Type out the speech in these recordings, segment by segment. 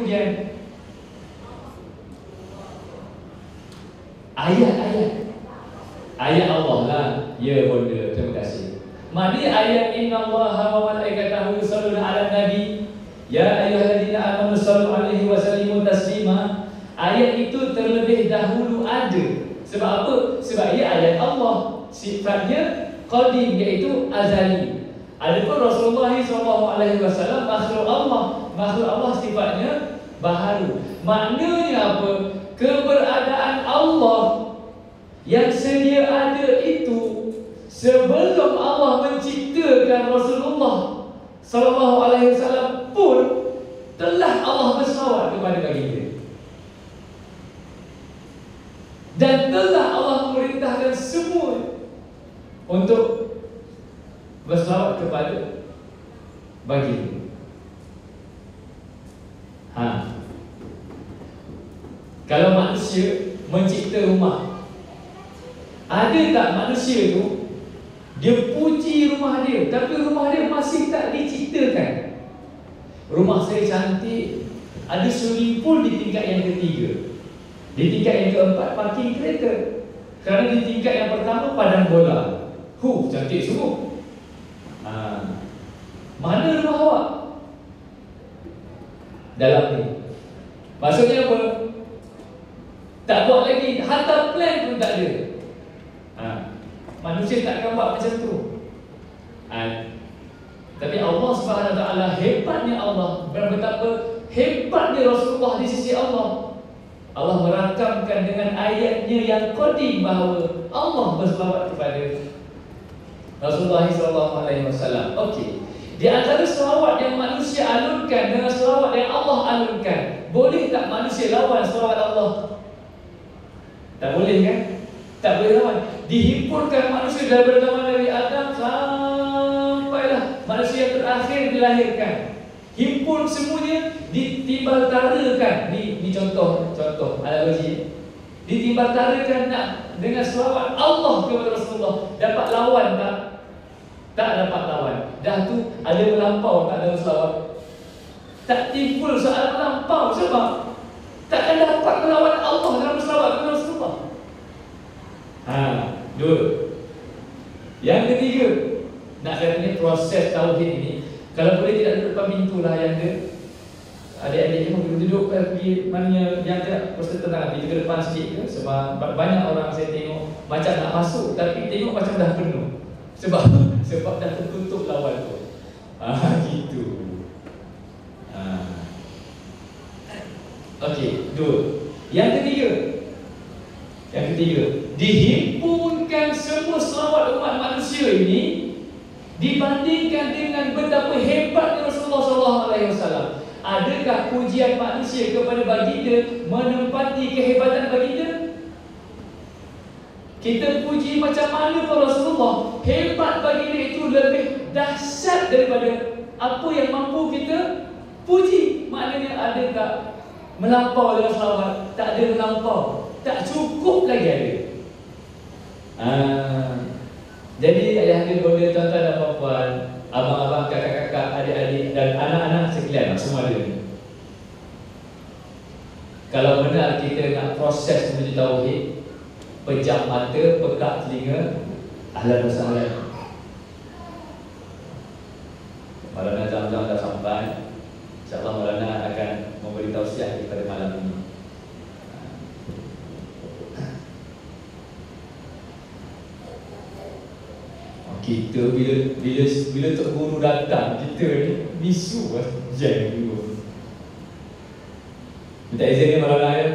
kemudian? Ayat Allah lah. Ya bonda, terima kasih. Maknanya ayat innallaha wa malaikatahu yusholluna 'alan nabi ya ayyuhalladzina amanu shallu 'alaihi wa sallimu taslima. Ayat itu terlebih dahulu ada. Sebab apa? Sebab ia ayat Allah. Sifatnya qadim, iaitu azali. Adapun Rasulullah SAW makhluk Allah. Makhluk Allah sifatnya baharu. Maknanya apa? Keberadaan Allah yang sedia ada itu sebelum Allah menciptakan Rasulullah SAW pun telah Allah berselawat kepada baginda. Dan telah Allah memerintahkan semua untuk berselawat kepada baginda. Kalau manusia mencipta rumah, ada tak manusia tu dia puji rumah dia, tapi rumah dia masih tak diciptakan. Rumah saya cantik, ada swimming pool di tingkat yang ketiga, di tingkat yang keempat parking kereta. Kerana di tingkat yang pertama padang bola. Cantik semua. Mana rumah awak? Dalam ni. Maksudnya apa? Tak buat lagi, hantar plan pun tak ada. Manusia tak akan buat macam tu. Tapi Allah Subhanahu Wa Taala, hebatnya Allah, betapa hebatnya Rasulullah di sisi Allah. Allah merakamkan dengan ayatnya yang qadim bahawa Allah berselawat kepada Rasulullah SAW. Okey. Di antara selawat yang manusia alunkan dengan selawat yang Allah alunkan, boleh tak manusia lawan selawat Allah? Tak boleh kan? Tak boleh lawan. Dihimpunkan manusia dari zaman Nabi Adam sampailah manusia yang terakhir dilahirkan. Himpun semuanya, ditimbal-tarakan. Ni contoh analogi. Ditimbal-tarakan nak dengan selawat Allah kepada Rasulullah. Dapat lawan tak? Tak dapat lawan. Dah tu ada melampau tak dalam selawat. Tak timbul soal melampau. Sebab takkan dapat melawan Allah dalam selawat kepada Rasulullah. Dua. Yang ketiga, nak katanya proses tauhid ini, kalau boleh tidak duduk depan pintu lah yang ada. Adik-adik ni duduk pergi mana yang ada proses tenang, pergi ke depan sikit ke. Sebab banyak orang saya tengok macam nak masuk, tapi tengok macam dah penuh. Sebab dah tertutup lawan tu. Gitu. Okey, dua. Yang ketiga, dihimpunkan semua selawat umat manusia ini dibandingkan dengan betapa hebatnya Rasulullah SAW. Adakah pujian manusia kepada baginda menempati kehebatan baginda? Kita puji macam mana para Rasulullah, hebat baginda itu lebih dahsyat daripada apa yang mampu kita puji. Maknanya ada tak melampau dalam selawat? Tak ada melampau, tak cukup lagi ada. Jadi ayah-ayah, bonda, tuan-tuan dan puan-puan, abang-abang, kakak-kakak, adik-adik dan anak-anak sekalian, semua ada ni. Kalau benar kita nak proses menuju tauhid, pejam mata, pekak telinga, ahlan wa sahlan. Maulana Zamzam dah sampai. InsyaAllah Maulana akan memberi tausiah pada malam ini. Kita bila Tok Guru datang, kita ni bisu jangan dulu. Minta izin ni Maulana ya.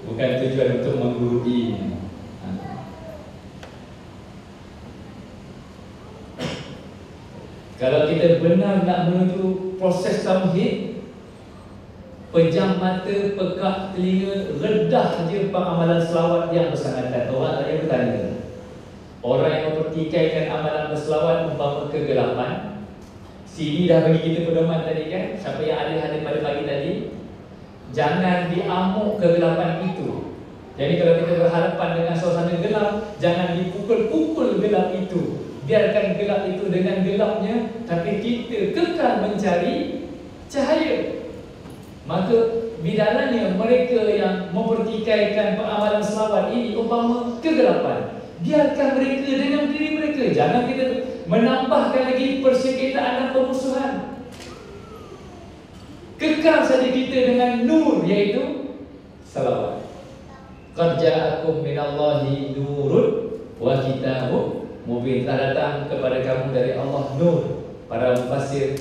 Bukan tujuan untuk menggurui. Kalau kita benar nak menuju proses tauhid, pejam mata, pekak telinga, redah je amalan selawat yang bersangkutan. Orang yang bertanya, orang yang mempertikaikan amalan berselawat umpama kegelapan. Sini dah bagi kita pedoman tadi kan. Siapa yang ada pada pagi tadi, jangan diamuk kegelapan itu. Jadi kalau kita berhadapan dengan suasana gelap, jangan dipukul-pukul gelap itu. Biarkan gelap itu dengan gelapnya, tapi kita kekal mencari cahaya. Maka bidalannya mereka yang mempertikaikan pengamalan selawat ini umpama kegelapan. Biarkan mereka dengan diri mereka. Jangan kita menambahkan lagi persengketaan dan permusuhan. Kekal saja kita dengan nur, iaitu salawat. Qad ja'akum minallahi nurun wa kitabun mubin. Telah datang kepada kamu dari Allah nur. Para mufassir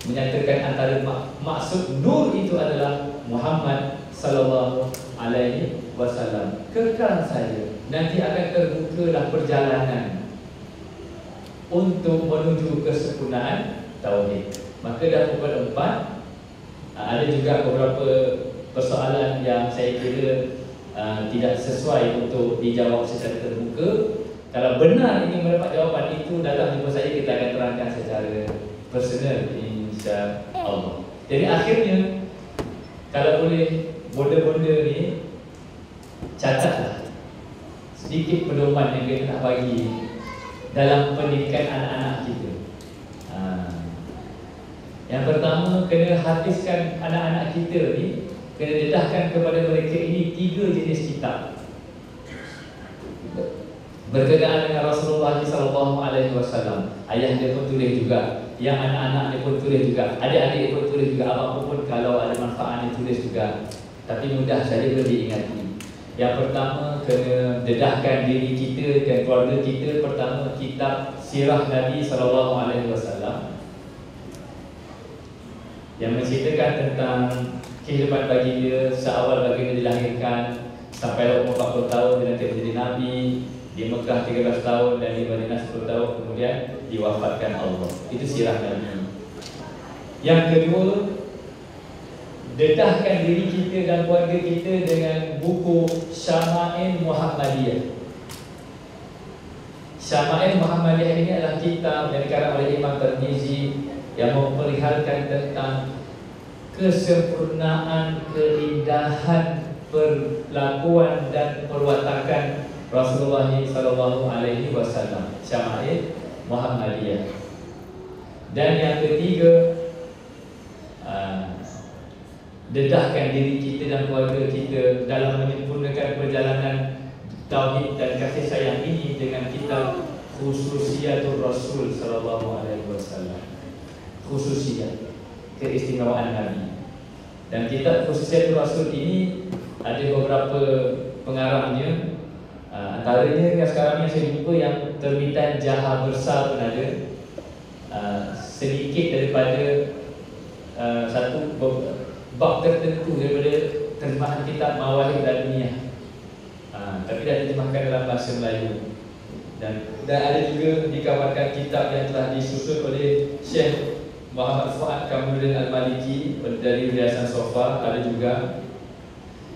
menyatakan antara maksud nur itu adalah Muhammad sallallahu alaihi wasallam. Kekal saja. Nanti akan terbukalah perjalanan untuk menuju kesempurnaan tauhid. Maka dah pukul 4. Ada juga beberapa persoalan yang saya kira tidak sesuai untuk dijawab secara terbuka. Kalau benar ingin mendapat jawapan itu, datang jumpa saya, kita akan terangkan secara personal, insya-Allah. Jadi akhirnya, kalau boleh bonda-bonda ni catatlah sedikit pedoman yang kita nak bagi dalam pendidikan anak-anak kita. Yang pertama, kena hadiskan anak-anak kita ni, kena dedahkan kepada mereka ini 3 jenis kitab berkenaan dengan Rasulullah SAW. Ayah dia pun tulis juga, yang anak-anak dia pun tulis juga, adik-adik dia pun tulis juga. Abang pun kalau ada manfaat dia tulis juga. Tapi mudah saja boleh diingati. Yang pertama, kena dedahkan diri kita dan keluarga kita. Pertama, kitab Sirah Nabi SAW yang menceritakan tentang kehidupan baginda seawal baginda dilahirkan sampai umur 40 tahun dia nanti menjadi Nabi, di Mekah 13 tahun dan di Madinah 10 tahun, kemudian diwafatkan Allah. Itu sirah Nabi. Yang kedua, dedahkan diri kita dan keluarga kita dengan buku Syama'il Muhammadiyah. Syama'il Muhammadiyah ini adalah kitab yang dikarang oleh Imam Tirmizi yang memperlihatkan tentang kesempurnaan, keindahan perlakuan dan perwatakan Rasulullah SAW. Syama'il Muhammadiyah. Dan yang ketiga, dedahkan diri kita dan keluarga kita dalam menyempurnakan perjalanan tauhid dan kasih sayang ini dengan kitab Khususiyatul Rasul SAW. Khususiyat, keistimewaan Nabi. Dan kitab Khususiyatul Rasul ini ada beberapa pengarangnya. Antaranya yang sekarang yang saya jumpa yang terbitan Jaha Besar pun ada. Sedikit daripada satu bab tertentu daripada terjemahan kitab Mawahib Laduniyah. Tapi dah diterjemahkan dalam bahasa Melayu. Dan ada juga dikabarkan kitab yang telah disusun oleh Syekh Muhammad Fuad Kamaluddin Al-Maliki dari Yayasan Sofa, ada juga.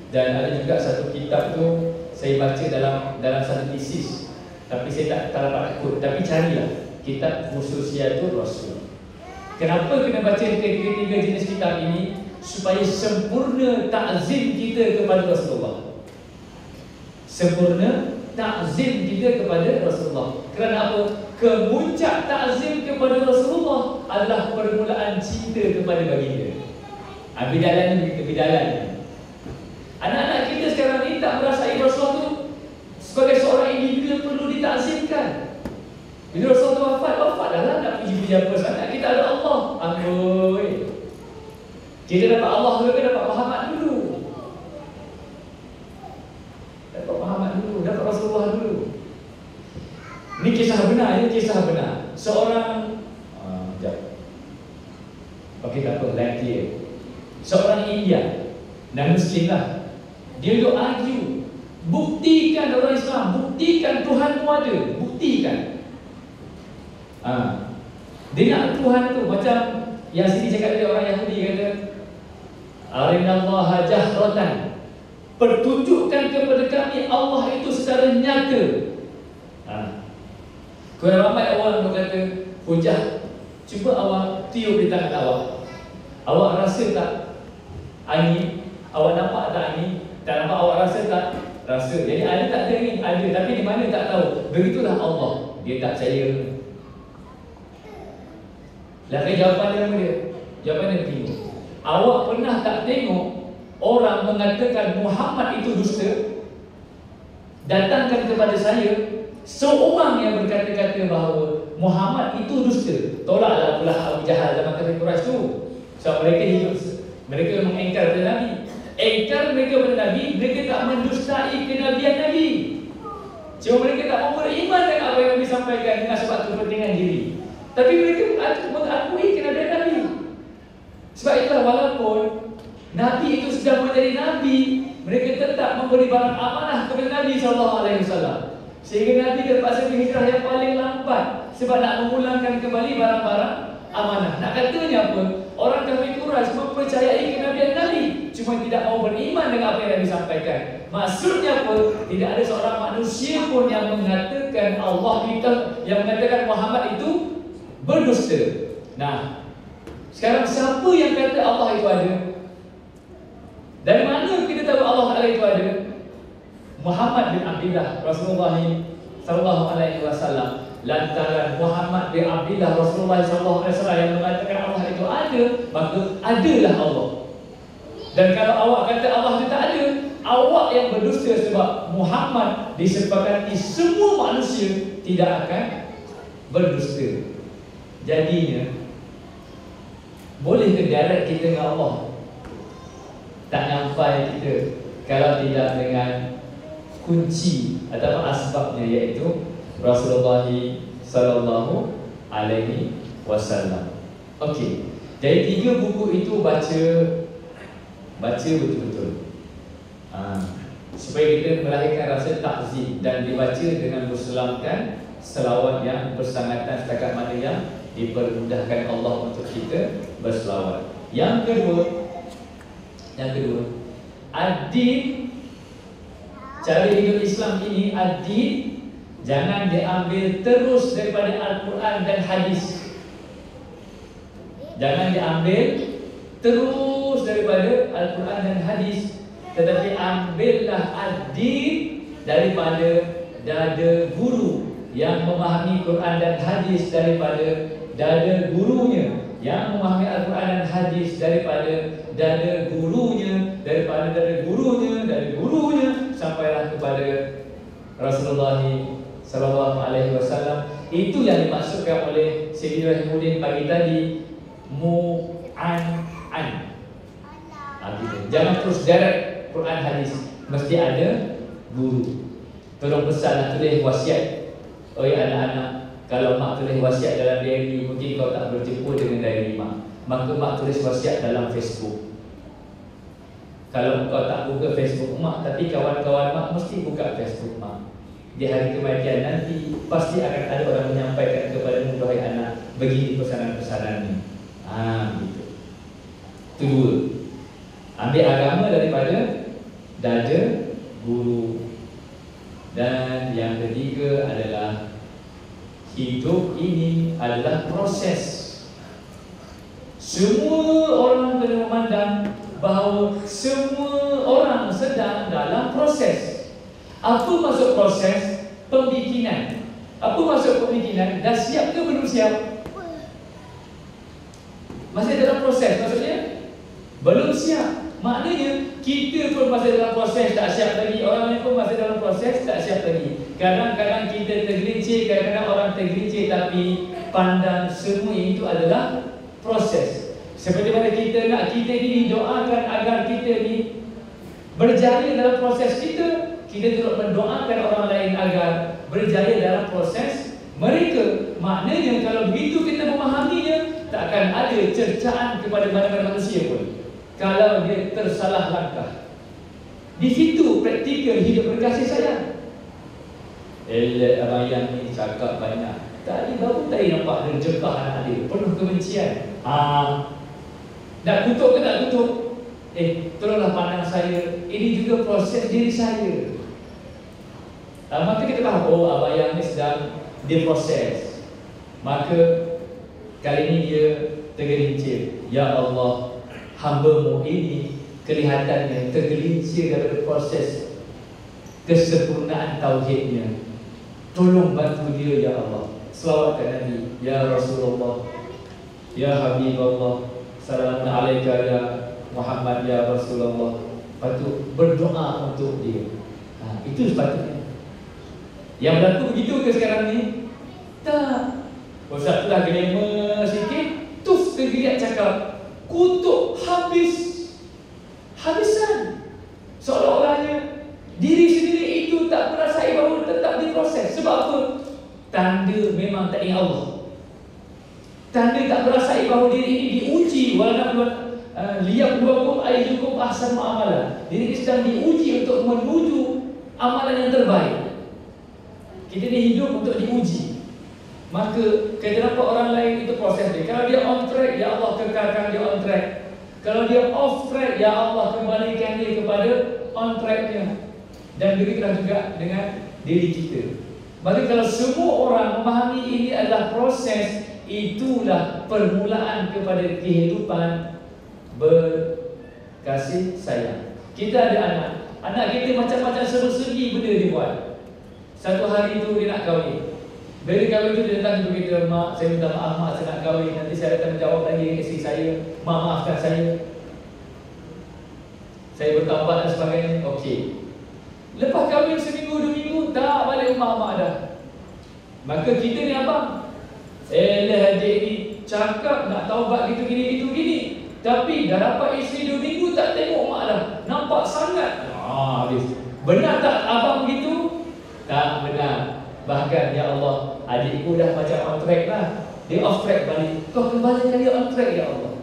Dan ada juga satu kitab tu saya baca dalam satu tesis, tapi saya tak dapat ikut. Tapi carilah kitab Khususiyatul Rasul. Kenapa kena baca ketiga jenis kitab ini? Supaya sempurna ta'zim kita kepada Rasulullah. Sempurna ta'zim kita kepada Rasulullah. Kerana apa? Kemuncak ta'zim kepada Rasulullah adalah permulaan cinta kepada baginda. Bidalan. Anak-anak kita sekarang ni tak merasai Rasulullah tu sebagai seorang individu yang perlu ditakzimkan. Bila Rasulullah wafat dah lah, nak puji-puji apa sangat. Kita ada Allah. Amboi. Kita dapat Allah dulu ke dapat Muhammad dulu? Dapat Muhammad dulu, dapat Rasulullah dulu. Ini kisah benar, Seorang okey, tak apa, lain dia. Seorang India, dan Muslim lah. Dia duk argue, buktikan orang Islam, buktikan Tuhanmu ada, buktikan. Dia nak Tuhan tu macam yang sini cakap dia orang Yahudi kata, Arinallaha jahratan, pertunjukkan kepada kami Allah itu secara nyata. Kalau ramai orang tu kata, hujah, cuba awak tiup di tangan awak. Awak rasa tak angin? Awak nampak tak angin? Tak nampak, awak rasa tak? Rasa. Jadi ada tak ada angin? Ada, tapi di mana tak tahu. Begitulah Allah. Dia tak percaya. Lalu jawapan dia apa dia? Jawapan dia begini. Awak pernah tak tengok orang mengatakan Muhammad itu dusta? Datangkan kepada saya seorang yang berkata-kata bahawa Muhammad itu dusta. Tolaklah pula Abu Jahal zaman kafir Quraisy tu. Sebab mereka hidup, mereka mengingkar pada Nabi. Ingkar mereka pada Nabi, mereka tak mendustai kenabian Nabi. Cuma mereka tak mau beriman dengan apa yang Nabi sampaikan dengan sebab kepentingan diri. Tapi mereka mengakui kenabian Nabi. Sebab itulah walaupun Nabi itu sudah menjadi Nabi, mereka tetap memberi barang amanah kepada Nabi SAW. Sehingga Nabi terpaksa berhijrah yang paling lambat sebab nak memulangkan kembali barang-barang amanah. Nak katanya apa? Orang kafir Quraisy mempercayai kenabian Nabi, cuma tidak mau beriman dengan apa yang Nabi sampaikan. Maksudnya pun tidak ada seorang manusia pun yang mengatakan yang mengatakan Muhammad itu berdusta. Nah, sekarang siapa yang kata Allah itu ada? Dari mana kita tahu Allah Taala itu ada? Muhammad bin Abdullah Rasulullah sallallahu alaihi wasallam. Lantaran Muhammad bin Abdullah Rasulullah sallallahu alaihi wasallam yang mengatakan Allah itu ada, maka adalah Allah. Dan kalau awak kata Allah itu tak ada, awak yang berdusta sebab Muhammad disepakati semua manusia tidak akan berdusta. Jadinya boleh ke darat kita dengan Allah? Tak sampai kita kalau tidak dengan kunci atau asbabnya, iaitu Rasulullah sallallahu alaihi wasallam. Okey. Jadi 3 buku itu baca betul-betul. Supaya kita melahirkan rasa takzim dan dibaca dengan berselamkan selawat yang bersangatan setakat mana yang dipermudahkan Allah untuk kita berselawat. Yang kedua, ad-din, cara hidup Islam ini, ad-din jangan diambil terus daripada Al-Quran dan hadis. Jangan diambil terus daripada Al-Quran dan hadis, tetapi ambillah ad-din daripada dada guru yang memahami Quran dan hadis, daripada dada gurunya yang memahami Al-Quran dan hadis, daripada dada gurunya, daripada dada gurunya, dari gurunya, sampailah kepada Rasulullah sallallahu alaihi wasallam. Itu yang dimaksudkan oleh Sayyidina Rahimuddin pagi tadi, mu'an-an. Jangan terus direct Quran hadis, mesti ada guru. Tolong pesanlah, tulis wasiat. Oi anak-anak, kalau mak tulis wasiat dalam diary, mungkin kau tak berjumpa dengan diary mak. Maka mak tulis wasiat dalam Facebook. Kalau kau tak buka Facebook mak, tapi kawan-kawan mak mesti buka Facebook mak. Di hari kematian nanti pasti akan ada orang menyampaikan kepadamu, wahai anak, begini pesanan-pesanannya. Gitu. Itu 2. Ambil agama daripada dada guru. Dan yang ketiga adalah hidup ini adalah proses. Semua orang kena memandang bahawa semua orang sedang dalam proses. Apa maksud proses? Pembikinan. Apa maksud pembikinan? Dah siap ke belum siap? Masih dalam proses, maksudnya belum siap. Maknanya kita pun masih dalam proses, tak siap lagi. Orang lain pun masih dalam proses, tak siap lagi. Kadang-kadang kita tergelincir, kadang-kadang orang tergelincir, tapi pandang semua itu adalah proses. Seperti mana kita nak kita ini doakan agar kita ini berjaya dalam proses kita, kita turut mendoakan orang lain agar berjaya dalam proses mereka. Maknanya kalau begitu kita memahaminya, tak akan ada cercaan kepada mana-mana manusia pun kalau dia tersalah langkah. Di situ praktikal hidup berkasih sayang. Abang yang ni cakap banyak. Tadi baru tadi nampak dia jekah anak dia, penuh kebencian. Nak kutuk ke tak kutuk? Tolonglah pandang saya. Ini juga proses diri saya. Maka kita tahu, abang yang ni sedang diproses. Maka kali ini dia tergelincir. Ya Allah, hamba-Mu ini kelihatannya tergelincir daripada proses kesempurnaan tauhidnya. Tolong bantu dia ya Allah. Selawatkan Nabi, ya Rasulullah, ya Habibullah Assalamualaikum ya Muhammad ya Rasulullah. Lepas tu berdoa untuk dia. Itu sepatutnya. Yang berlaku begitu ke sekarang ni? Tak. Ustaz telah gelema sikit, tuf tergeliat cakap, kutuk habisan. Seolah-olahnya diri sendiri itu tak merasai bahawa tetap diproses. Sebab apa? Tanda memang tak ingat Allah. Tanda tak merasai bahawa diri ini diuji. Liyabluwakum ayyukum ahsanu amalan. Diri ini sedang diuji untuk menuju amalan yang terbaik. Kita ni hidup untuk diuji. Maka kenapa orang lain itu proses dia. Kalau dia on track, ya Allah kekalkan dia on track. Kalau dia off track, ya Allah kembalikan dia kepada on tracknya. Dan begitulah juga dengan diri kita. Maka kalau semua orang memahami ini adalah proses, itulah permulaan kepada kehidupan berkasih sayang. Kita ada anak kita macam-macam segi benda dia buat. Satu hari itu dia nak kahwin. Bila kahwin itu dia datang kepada kita, mak saya minta maaf, mak saya nak kahwin. Nanti saya akan menjawab lagi isteri saya, mak maafkan saya, saya bertaubat dan sebagainya. Okey. Lepas kahwin seminggu, 2 minggu, tak balik rumah mak dah. Maka kita ni abang, adik ni cakap nak taubat gitu gini. Tapi dah dapat isteri 2 minggu tak tengok mak dah. Nampak sangat. Habis. Benar tak abang begitu? Tak benar. Bahkan ya Allah, adikku dah macam on track lah. Dia off track balik. Kau kembalikan dia on track ya Allah.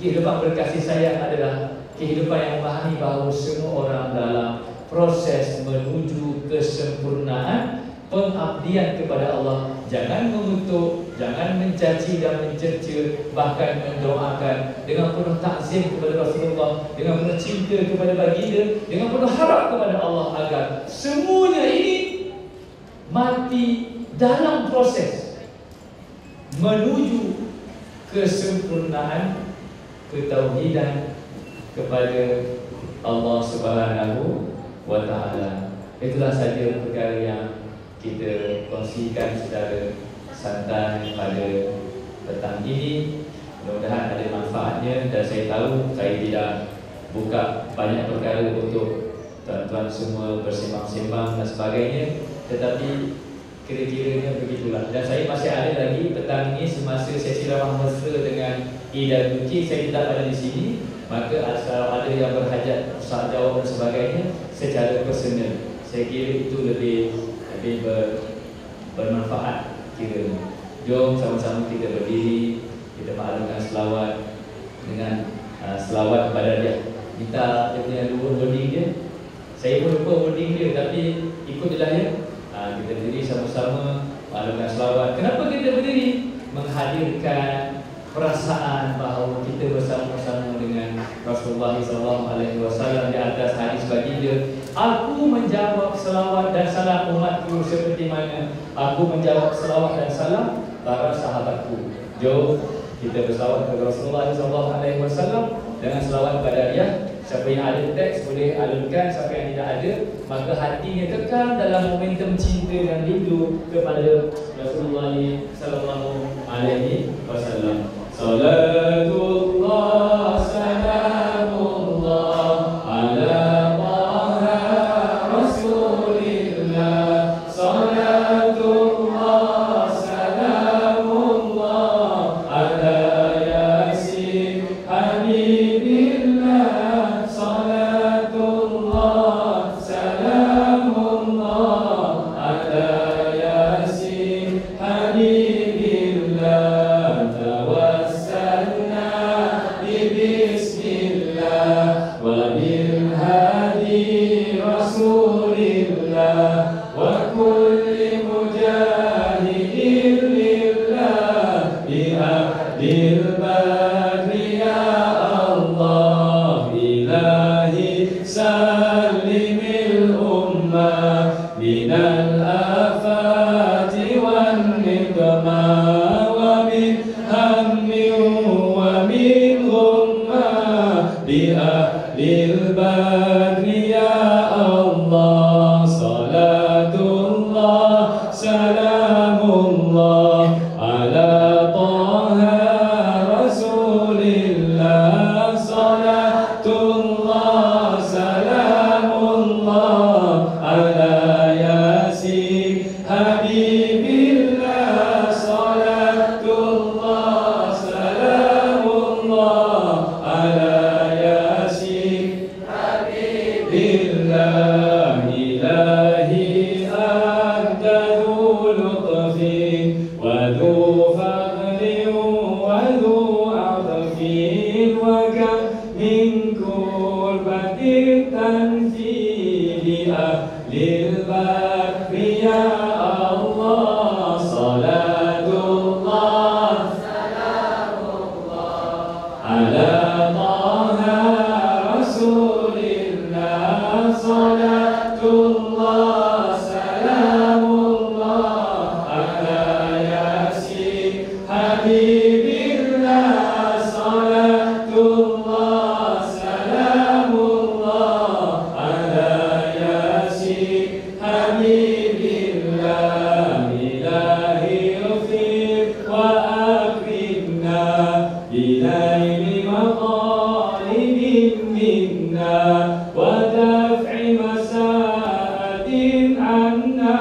Kehidupan berkasih sayang adalah kehidupan yang memahami bahawa semua orang dalam proses menuju kesempurnaan pengabdian kepada Allah. Jangan mengutuk, jangan mencaci dan mencerca, bahkan mendoakan dengan penuh takzim kepada Rasulullah, dengan penuh cinta kepada baginda, dengan penuh harap kepada Allah agar semuanya ini mati dalam proses menuju kesempurnaan ketauhidan kepada Allah Subhanahu wa Ta'ala. Itulah saja perkara yang kita kongsikan secara santai pada petang ini. Mudah-mudahan ada manfaatnya, dan saya tahu saya tidak buka banyak perkara untuk tuan-tuan semua bersembang-sembang dan sebagainya, tetapi kira-kiranya begitulah. Dan saya masih ada lagi petang ini semasa sesi ramah mesra dengan Ida Duki, saya tidak ada di sini. Maka kalau ada yang berhajat soal jawab dan sebagainya secara personal, saya kira itu lebih bermanfaat kiranya. Jom sama-sama kita berdiri, kita maklumkan selawat dengan selawat kepada dia. Minta dia punya wording dia. Saya pun lupa wording dia, tapi ikutlah ya. Kita berdiri sama-sama maklumkan selawat. Kenapa kita berdiri? Menghadirkan perasaan bahawa kita bersama-sama dengan Rasulullah SAW di atas hadis baginda. Aku menjawab selawat dan salam umatku seperti mana aku menjawab selawat dan salam para sahabatku. Jom kita berselawat kepada Rasulullah SAW dengan selawat kepada dia. Siapa yang ada teks boleh alunkan, siapa yang tidak ada maka hatinya kekal dalam momentum cinta dan rindu kepada Rasulullah SAW. Salatullah salamullah ala Taha Rasulillah. Salatullah salamullah ala Yasin Habibillah. Salatullah salamullah ala Yasin Habibillah. Salamullah ala Taha Rasul من كربة تنفي لأهل البر يا الله صلاة الله سلام الله على طه رسول الله صلاة الله سلام الله على ياسين حبيب الله صلاة الله سلام الله على ياسين حبيب الله إلهي اغفر وأكرمنا بنيل مطالب منا ودفع مسائل عنا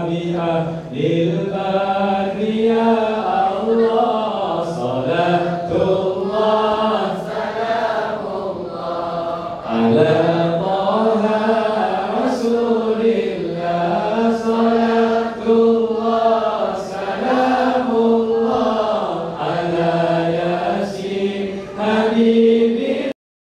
بأهل البر يا